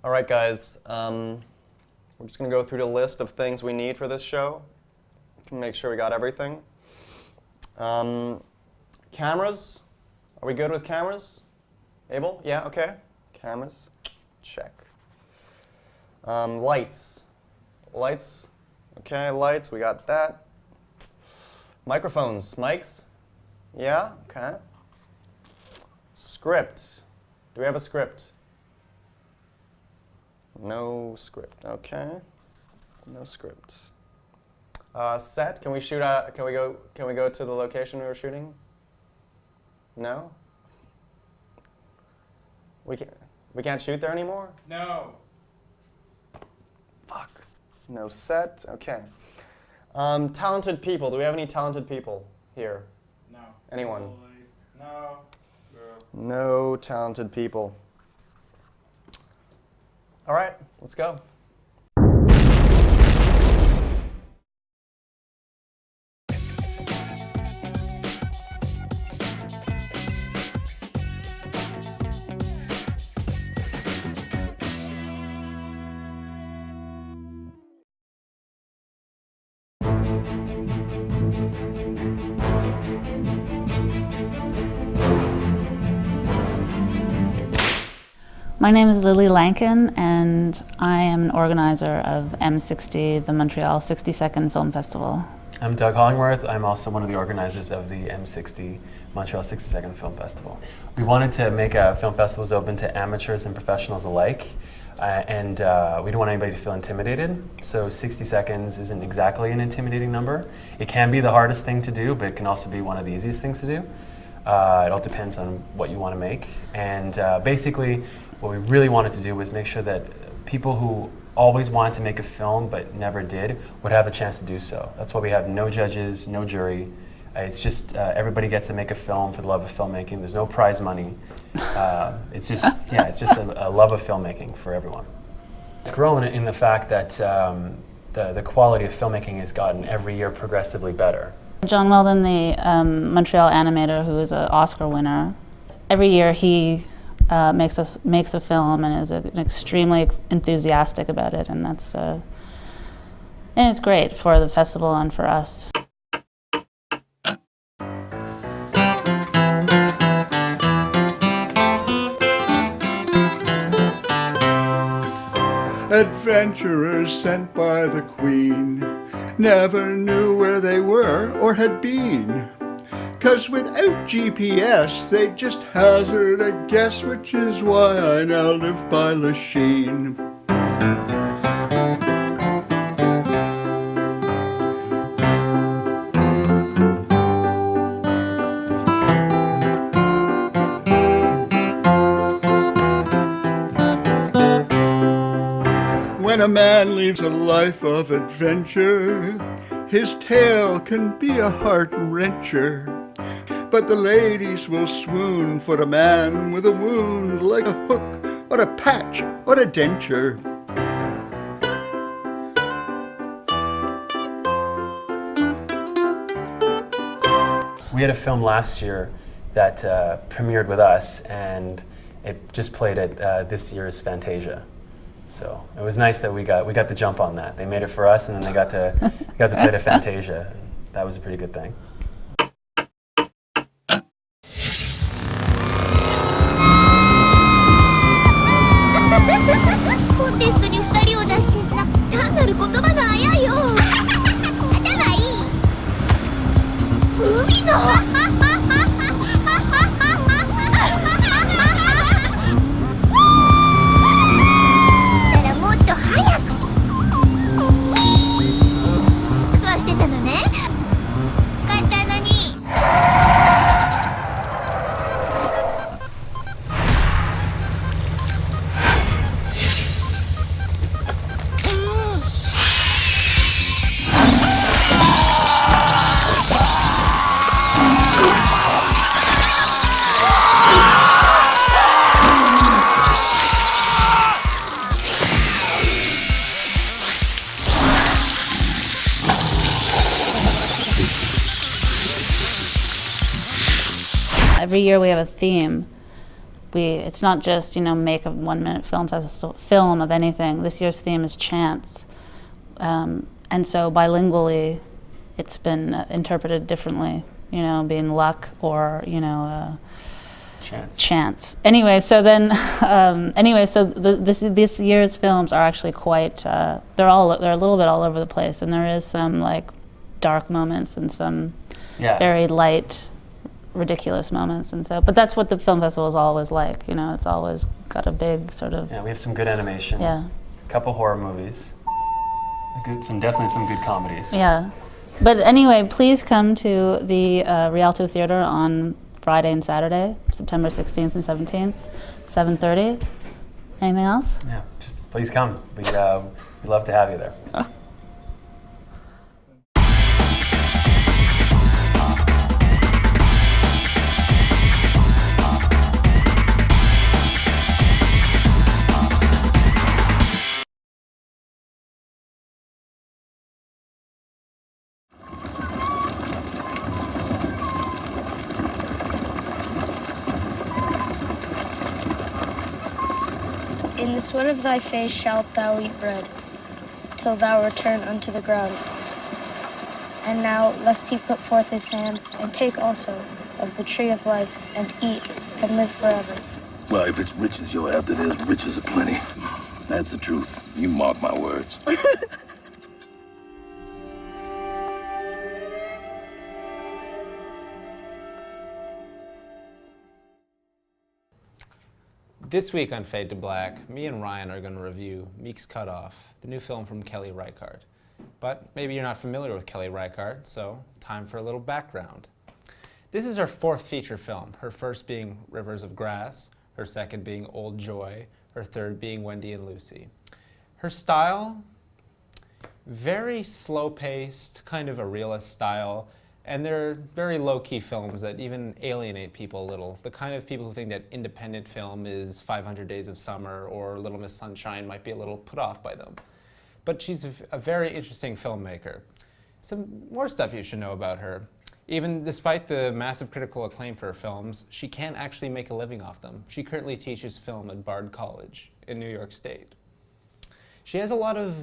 All right, guys. We're just going to go through the list of things we need for this show. Make sure we got everything. Cameras. Are we good with cameras? Abel? Yeah, okay. Cameras. Check. Lights. Lights. Okay, lights. We got that. Microphones. Mics? Yeah, okay. Script. Do we have a script? No script. Okay. No script. Set. Can we shoot at? Can we go to the location we were shooting? No. We can't shoot there anymore? No. Fuck. No set. Okay. Talented people. Do we have any talented people here? No. Anyone? No. No talented people. All right, let's go. My name is Lily Lankin, and I am an organizer of M60, the Montreal 60-Second Film Festival. I'm Doug Hollingworth. I'm also one of the organizers of the M60 Montreal 60-Second Film Festival. We wanted to make film festivals open to amateurs and professionals alike, and we don't want anybody to feel intimidated. So 60 seconds isn't exactly an intimidating number. It can be the hardest thing to do, but it can also be one of the easiest things to do. It all depends on what you want to make. And basically, what we really wanted to do was make sure that people who always wanted to make a film but never did would have a chance to do so. That's why we have no judges, no jury. It's just everybody gets to make a film for the love of filmmaking. There's no prize money. It's just a love of filmmaking for everyone. It's grown in the fact that the quality of filmmaking has gotten every year progressively better. John Weldon, the Montreal animator who is an Oscar winner, every year he makes a film and is extremely enthusiastic about it, and and it's great for the festival and for us. Adventurers sent by the Queen never knew where they were or had been. 'Cause without GPS, they just hazard a guess, which is why I now live by Lachine. When a man leads a life of adventure, his tale can be a heart-wrencher. But the ladies will swoon for a man with a wound like a hook or a patch or a denture. We had a film last year that premiered with us, and it just played at this year's Fantasia. So it was nice that we got the jump on that. They made it for us, and then they got to play it at Fantasia. That was a pretty good thing. Every year we have a theme. it's not just, make a 1 minute film of anything. This year's theme is chance. And so bilingually, it's been interpreted differently, being luck or, chance. Anyway, so then, this year's films are actually quite, they're a little bit all over the place, and there is some like dark moments and some very light, ridiculous moments, and so. But that's what the film festival is always like. It's always got a big sort of. Yeah, we have some good animation. Yeah. A couple horror movies. Definitely some good comedies. Yeah, but anyway, please come to the Rialto Theater on Friday and Saturday, September 16th and 17th, 7:30. Anything else? Yeah, just please come. We'd love to have you there. In the sweat of thy face shalt thou eat bread, till thou return unto the ground. And now, lest he put forth his hand, and take also of the tree of life, and eat, and live forever. Well, if it's riches you're after, there's riches aplenty. That's the truth. You mark my words. This week on Fade to Black, me and Ryan are going to review Meek's Cutoff, the new film from Kelly Reichardt. But maybe you're not familiar with Kelly Reichardt, so time for a little background. This is her fourth feature film, her first being Rivers of Grass, her second being Old Joy, her third being Wendy and Lucy. Her style, very slow-paced, kind of a realist style, and they're very low-key films that even alienate people a little. The kind of people who think that independent film is 500 Days of Summer or Little Miss Sunshine might be a little put off by them. But she's a very interesting filmmaker. Some more stuff you should know about her. Even despite the massive critical acclaim for her films, she can't actually make a living off them. She currently teaches film at Bard College in New York State. She has a lot of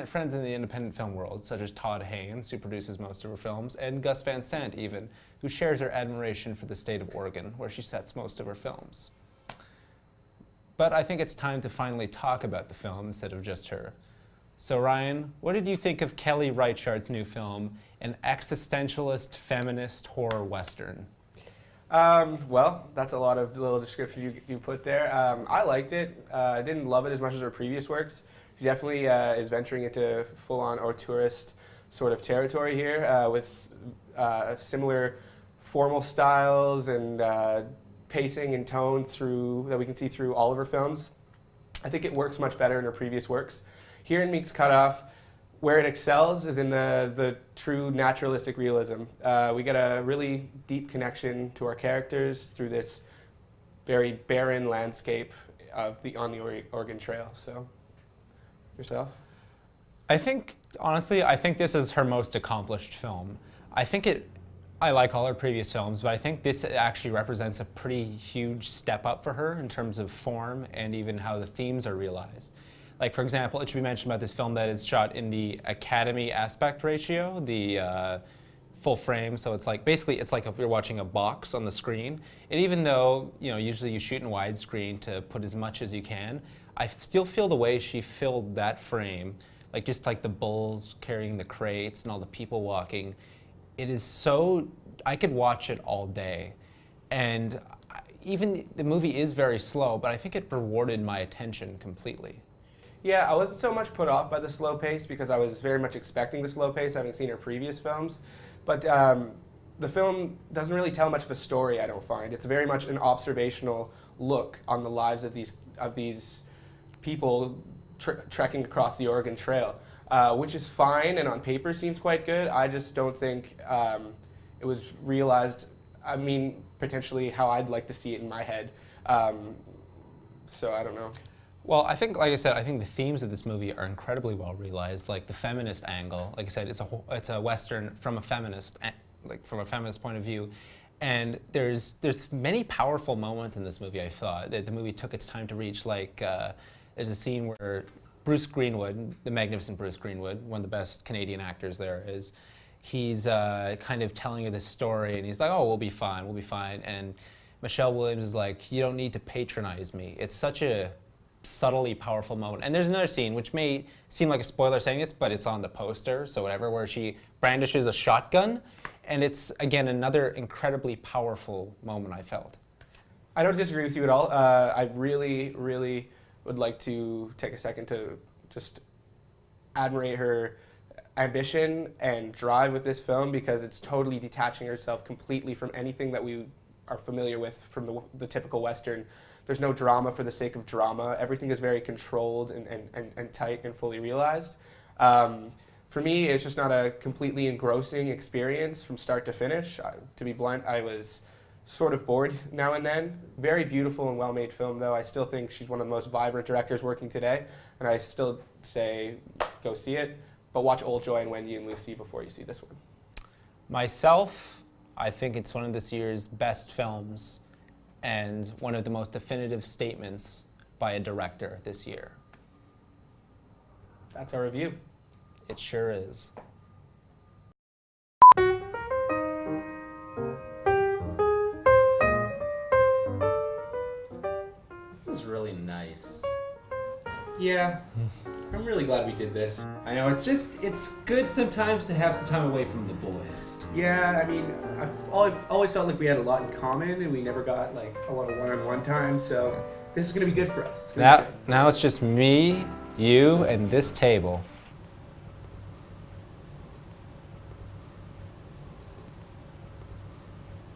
friends in the independent film world, such as Todd Haynes, who produces most of her films, and Gus Van Sant, even, who shares her admiration for the state of Oregon, where she sets most of her films. But I think it's time to finally talk about the film instead of just her. So Ryan, what did you think of Kelly Reichardt's new film, an existentialist feminist horror western? Well, that's a lot of little description you put there. I liked it. I didn't love it as much as her previous works. She definitely is venturing into full-on auteurist sort of territory here with similar formal styles and pacing and tone that we can see through all of her films. I think it works much better in her previous works. Here in Meek's Cutoff, where it excels is in the true naturalistic realism. We get a really deep connection to our characters through this very barren landscape on the Oregon Trail. So, yourself? Honestly, I think this is her most accomplished film. I like all her previous films, but I think this actually represents a pretty huge step up for her in terms of form and even how the themes are realized. Like, for example, it should be mentioned about this film that it's shot in the Academy aspect ratio, the full frame. So it's like, basically, it's like if you're watching a box on the screen. And even though, usually you shoot in widescreen to put as much as you can, I still feel the way she filled that frame, like just like the bulls carrying the crates and all the people walking. It is so, I could watch it all day. And even the movie is very slow, but I think it rewarded my attention completely. Yeah, I wasn't so much put off by the slow pace because I was very much expecting the slow pace, having seen her previous films. But the film doesn't really tell much of a story, I don't find. It's very much an observational look on the lives of these people trekking across the Oregon Trail, which is fine and on paper seems quite good. I just don't think it was realized, potentially how I'd like to see it in my head. So I don't know. Well, I think, like I said, I think the themes of this movie are incredibly well realized. Like the feminist angle, like I said, it's a Western from a feminist point of view, And there's many powerful moments in this movie, I thought, that the movie took its time to reach. Like, there's a scene where Bruce Greenwood, the magnificent Bruce Greenwood, one of the best Canadian actors there is, he's kind of telling her this story, and he's like, oh, we'll be fine, we'll be fine. And Michelle Williams is like, you don't need to patronize me. It's such a subtly powerful moment. And there's another scene, which may seem like a spoiler saying it, but it's on the poster, so whatever, where she brandishes a shotgun. And it's, again, another incredibly powerful moment I felt. I don't disagree with you at all. I really, really would like to take a second to just admirate her ambition and drive with this film, because it's totally detaching herself completely from anything that we are familiar with from the typical Western. There's no drama for the sake of drama. Everything is very controlled and tight and fully realized. For me, it's just not a completely engrossing experience from start to finish. To be blunt, I was sort of bored now and then. Very beautiful and well-made film, though. I still think she's one of the most vibrant directors working today, and I still say go see it. But watch Old Joy and Wendy and Lucy before you see this one. Myself, I think it's one of this year's best films and one of the most definitive statements by a director this year. That's our review. It sure is. This is really nice. Yeah, I'm really glad we did this. I know, it's good sometimes to have some time away from the boys. Yeah, I mean, I've always felt like we had a lot in common, and we never got like a lot of one-on-one time, so this is gonna be good for us. Now it's just me, you, and this table.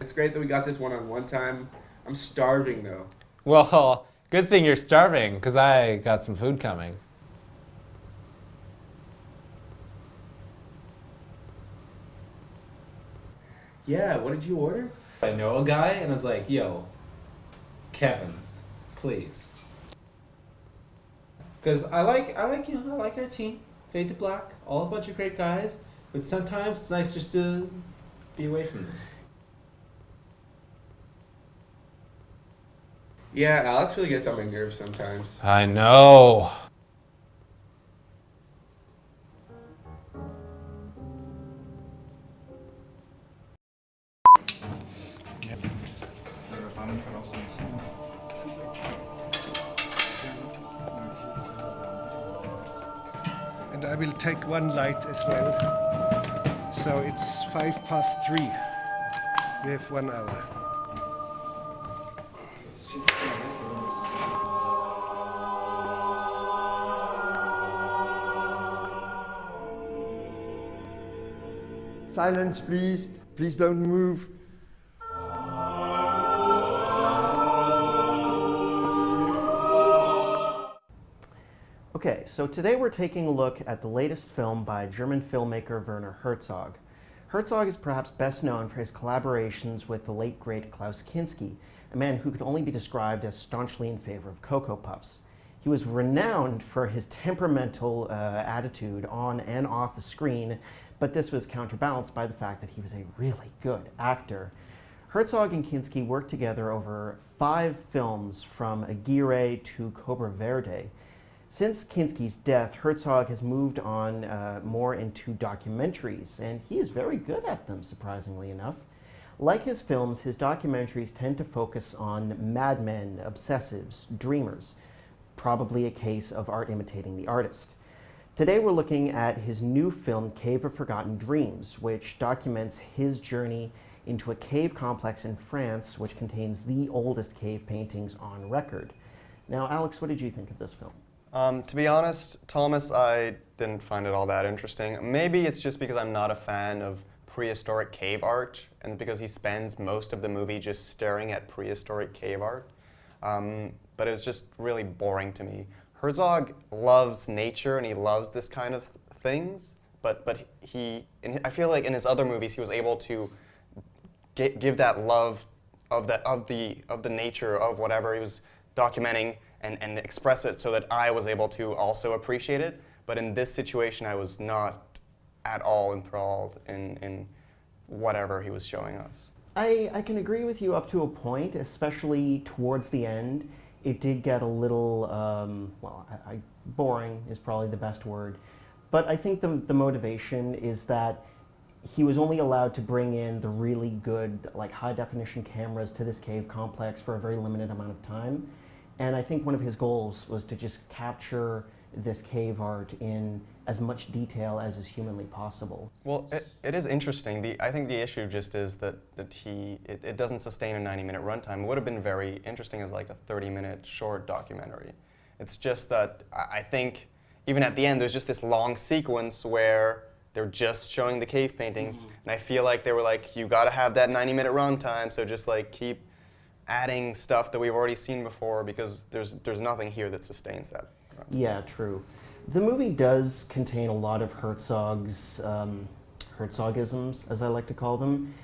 It's great that we got this one-on-one time. I'm starving though. Well, good thing you're starving, because I got some food coming. Yeah, what did you order? I know a guy, and I was like, yo, Kevin, please. Because I like our team, Fade to Black, all a bunch of great guys, but sometimes it's nice just to be away from them. Yeah, Alex really gets on my nerves sometimes. I know. And I will take one light as well. So it's 3:05. We have 1 hour. Silence, please. Please don't move. Okay, so today we're taking a look at the latest film by German filmmaker Werner Herzog. Herzog is perhaps best known for his collaborations with the late great Klaus Kinski, a man who could only be described as staunchly in favor of Cocoa Puffs. He was renowned for his temperamental attitude on and off the screen, but this was counterbalanced by the fact that he was a really good actor. Herzog and Kinski worked together over 5 films from Aguirre to Cobra Verde. Since Kinski's death, Herzog has moved on more into documentaries, and he is very good at them, surprisingly enough. Like his films, his documentaries tend to focus on madmen, obsessives, dreamers, probably a case of art imitating the artist. Today we're looking at his new film, Cave of Forgotten Dreams, which documents his journey into a cave complex in France, which contains the oldest cave paintings on record. Now, Alex, what did you think of this film? To be honest, Thomas, I didn't find it all that interesting. Maybe it's just because I'm not a fan of prehistoric cave art, and because he spends most of the movie just staring at prehistoric cave art. But it was just really boring to me. Herzog loves nature and he loves this kind of things, but I feel like in his other movies he was able to give that love of the nature of whatever he was documenting and express it so that I was able to also appreciate it. But in this situation, I was not at all enthralled in whatever he was showing us. I can agree with you up to a point, especially towards the end. It did get a little, well, boring is probably the best word. But I think the motivation is that he was only allowed to bring in the really good, like, high-definition cameras to this cave complex for a very limited amount of time. And I think one of his goals was to just capture this cave art in as much detail as is humanly possible. Well, it is interesting. I think the issue just is that it doesn't sustain a 90-minute runtime. It would have been very interesting as like a 30-minute short documentary. It's just that I think even at the end there's just this long sequence where they're just showing the cave paintings, and I feel like they were like, you gotta have that 90-minute runtime, so just like keep adding stuff that we've already seen before, because there's nothing here that sustains that. Yeah, true. The movie does contain a lot of Herzog's Herzogisms, as I like to call them.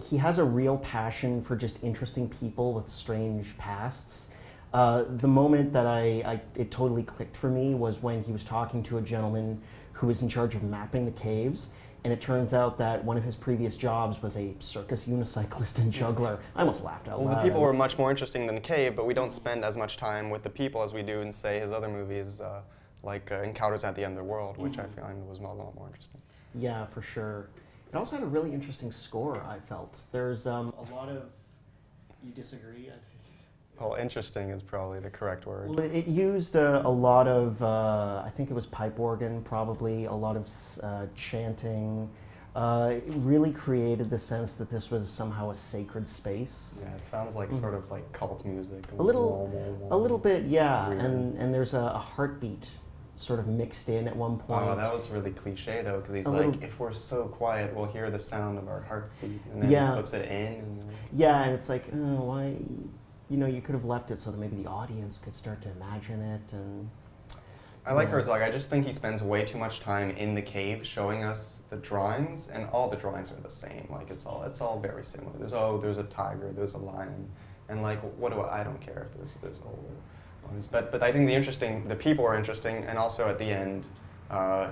He has a real passion for just interesting people with strange pasts. The moment that it totally clicked for me was when he was talking to a gentleman who was in charge of mapping the caves, and it turns out that one of his previous jobs was a circus unicyclist and juggler. I almost laughed out loud. Well, the people were much more interesting than the cave, but we don't spend as much time with the people as we do in, say, his other movies, like Encounters at the End of the World, which I find was a lot more interesting. Yeah, for sure. It also had a really interesting score, I felt. There's a lot of... You disagree? Well, interesting is probably the correct word. Well, it used a lot of, I think it was pipe organ, probably, a lot of chanting. It really created the sense that this was somehow a sacred space. Yeah, it sounds like sort of like cult music. A little bit, yeah. And there's a heartbeat sort of mixed in at one point. Oh, that was really cliche though, because he's like, if we're so quiet, we'll hear the sound of our heartbeat, and then he puts it in. And yeah, and it's like, why? You know, you could have left it so that maybe the audience could start to imagine it. And I like Herzog. I just think he spends way too much time in the cave showing us the drawings, and all the drawings are the same. Like it's all very similar. There's a tiger, there's a lion, and like I don't care if there's ones. But I think the people are interesting, and also at the end.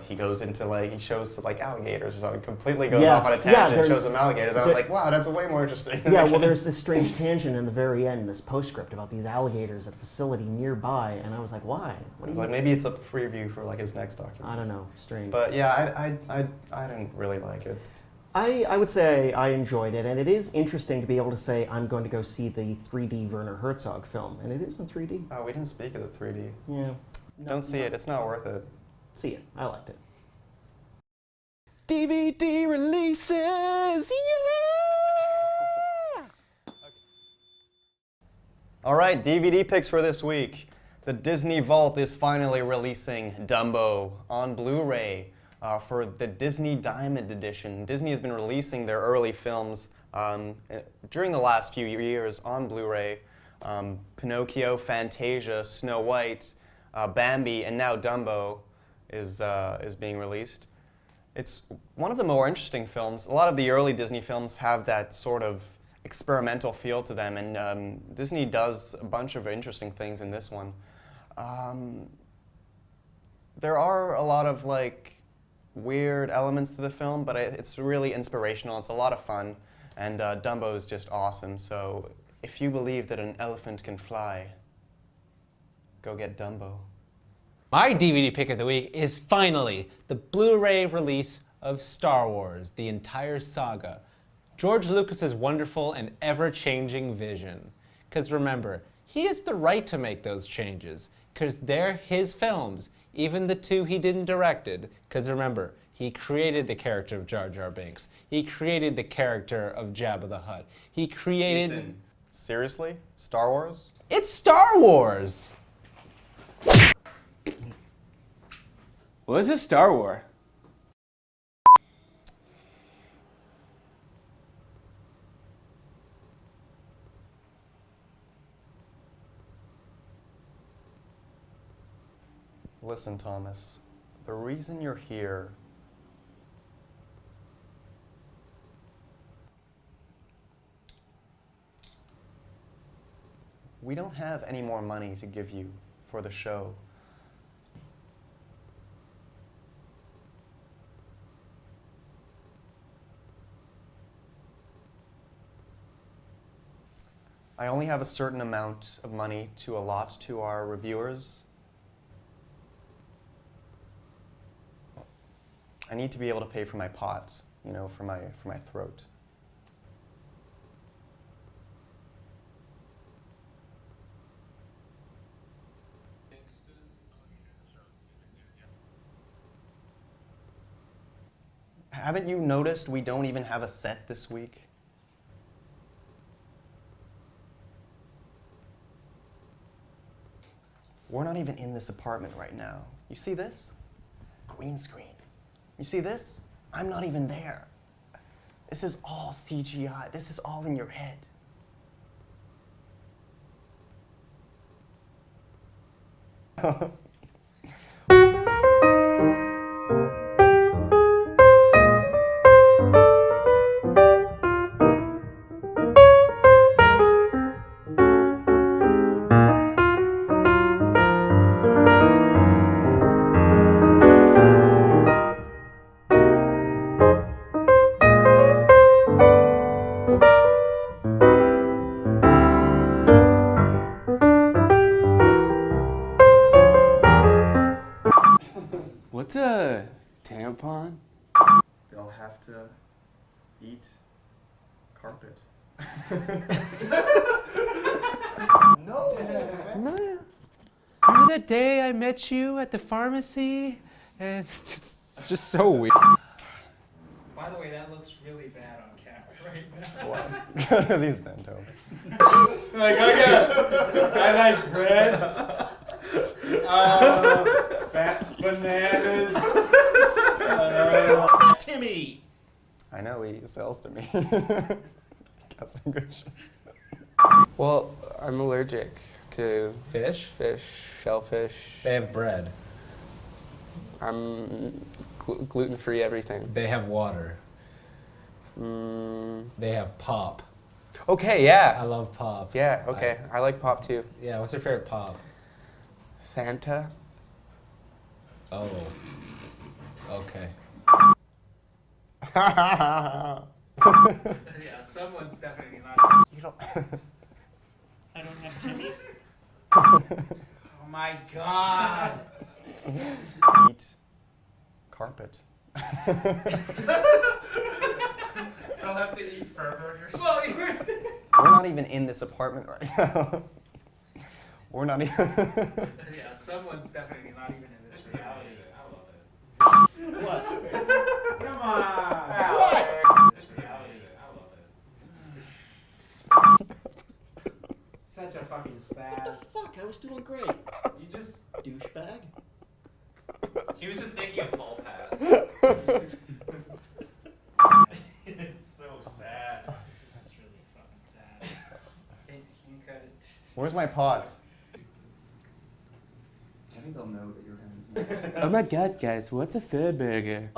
He goes into he shows alligators, so he completely goes off on a tangent and shows them alligators. I was like, wow, that's way more interesting. Yeah, well, there's this strange tangent in the very end, this postscript about these alligators at a facility nearby, and I was like, why? It's like maybe it's a preview for his next documentary. I don't know, strange. But yeah, I didn't really like it. I would say I enjoyed it, and it is interesting to be able to say I'm going to go see the 3D Werner Herzog film, and it is in 3D. Oh, we didn't speak of the 3D. Yeah. Don't see it. It's not worth it. See it. I liked it. DVD releases! Yeah! All right, DVD picks for this week. The Disney Vault is finally releasing Dumbo on Blu-ray for the Disney Diamond Edition. Disney has been releasing their early films during the last few years on Blu-ray. Pinocchio, Fantasia, Snow White, Bambi, and now Dumbo is being released. It's one of the more interesting films. A lot of the early Disney films have that sort of experimental feel to them, and Disney does a bunch of interesting things in this one. There are a lot of weird elements to the film, but it's really inspirational. It's a lot of fun, and Dumbo is just awesome. So if you believe that an elephant can fly, go get Dumbo. My DVD pick of the week is finally the Blu-ray release of Star Wars, the entire saga. George Lucas's wonderful and ever-changing vision. Because remember, he has the right to make those changes, because they're his films, even the two he didn't direct. Because remember, he created the character of Jar Jar Binks. He created the character of Jabba the Hutt. He created... Ethan, seriously? Star Wars? It's Star Wars! What is this Star Wars? Listen, Thomas, the reason you're here we don't have any more money to give you for the show. I only have a certain amount of money to allot to our reviewers. I need to be able to pay for my pot, you know, for my throat. Haven't you noticed we don't even have a set this week? We're not even in this apartment right now. You see this? Green screen. You see this? I'm not even there. This is all CGI. This is all in your head. What's a tampon? They'll have to eat carpet. No. Remember that day I met you at the pharmacy? And it's just so weird. By the way, that looks really bad on camera right now. Why? Because he's bent over. Like, I like bread. Fat bananas. Timmy! I know, he sells to me. Guess I'm good. Well, I'm allergic to fish, shellfish. They have bread. I'm gluten-free everything. They have water. They have pop. Okay, yeah. I love pop. Yeah, okay. I like pop too. Yeah, what's your favorite pop? Fanta. Oh. Okay. Yeah, someone's definitely not. You don't. I don't have Timmy. Oh my god. Eat carpet. They'll have to eat fur burgers. We're not even in this apartment right now. We're not even. Yeah, someone's definitely not even in this reality. I love it. What? Come on. What? This reality. I love it. Such a fucking spaz. Fuck, I was doing great. You just. Douchebag. He was just thinking of Paul Pass. It's so sad. This is just really fucking sad. Hey, can you cut it? Where's my pot? I think they'll know that you're having some. Oh my god, guys, what's a fur burger?